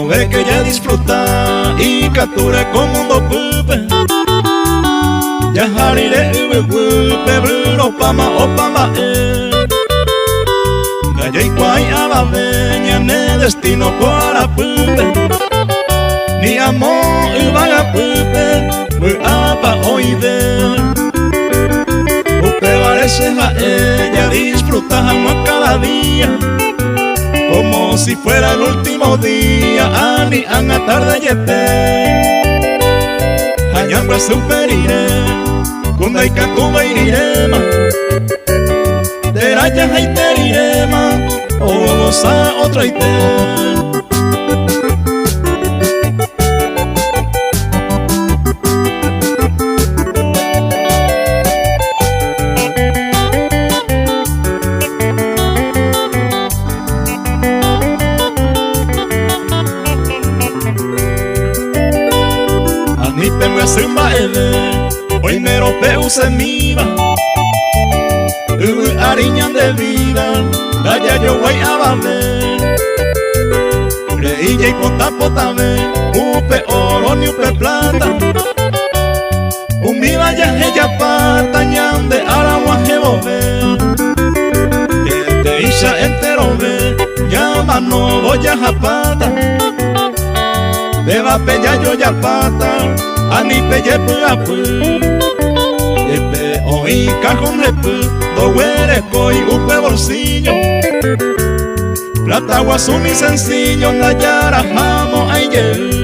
Ve que ya disfruta y captura con mundo pupe. Ya harire uwe bruno pama opama Gaya y kwai abaveña ne destino para pupe. Ni amor uvaga pupe mu apa oide. Pupe parece a ella disfruta jamás cada día. Como si fuera el último día, ani anga tarde yete. Hayamba superire, kundai kankuba irirema. Teraya haiterirema, o vamos a otra ite. Hoy me ropeu se miva ariñan de vida Gaya yo guay abame Reilla y pota pota ve Upe oro ni upe plata Un viva ya ella pata ñande araguaje bobe Que te isha entero ve Llama no voy a japata Beba peña yo ya pata Ani peye puapu Epe oi cajón repu Do huere coi upe bolsillo Plata guasumi sencillo Nayara jamo ayer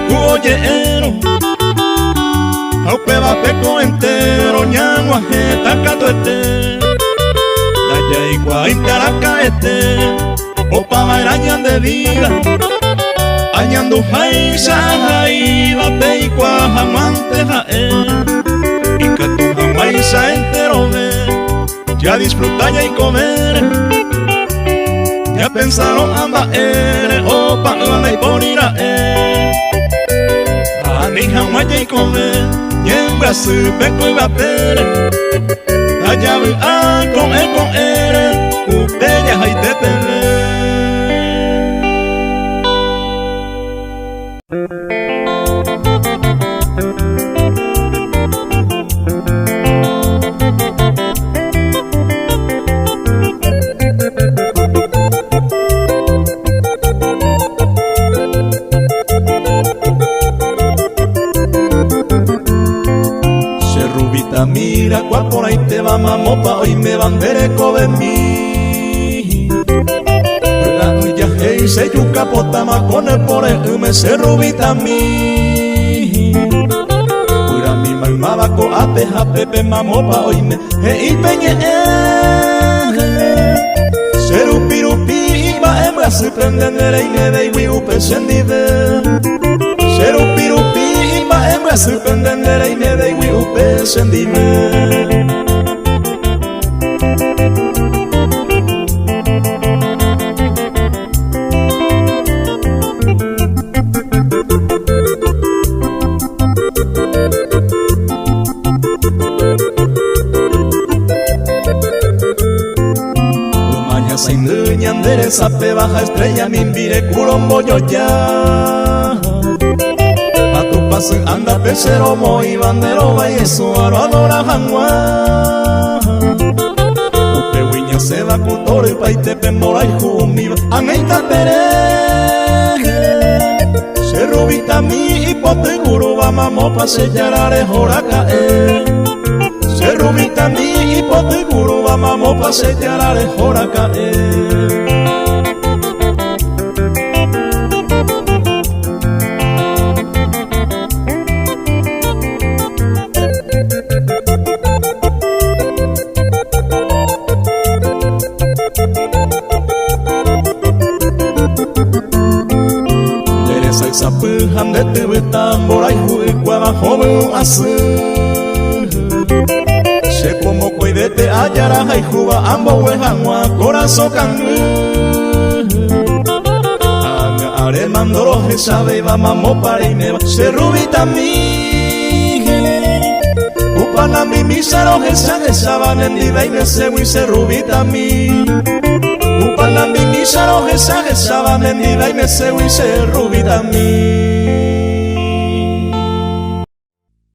Cuoyero Aupe va peco entero Ñangua jeta cato este Daya igual intaraca este Opa mairañan de vida Añandu jaisa jaiba Peicua jamante jae Y que tu jamaisa entero ve Ya disfruta ya y comer Ya pensaron ambas Opa gana y ponira Ani jamaya y comer Yembra su peco y vapere Allá vi a con ere Upella hay te pele Mira cuál por ahí te va mamopa Hoy me bandereco de mí Ya hey se yuca potama Con el por el me se rubita mi Pura mi malmabaco ape japepe mamopa Hoy me hey peñe Se rupirupi iba hembra Se prendendere y me de iwi upe sendide Se rupirupi hembra se prendendere y me de iwi upe sendime Maña sin ñandere sape baja estrella mimbire curombo yo ya Anda pesero moi bandero va y eso adora jangua Upe wiña se va kutoro y paite pemora y jumi Ameita pereje Se rubita mi hipote guru va mamo pa sellarare joraca Se rubita mi hipote guru va mamo pa sellarare joraca sapuhan de tibitan borai hui kwa joven asu se como cuidete ayara hay juba ambo wehangwa corazón cangu anga are mandoro he sabe va mamo parine se rubita mi upana mi misaro he saban en dida y me se wi se rubita mi upana mi misaro he saban en dida y me se wi se rubita mi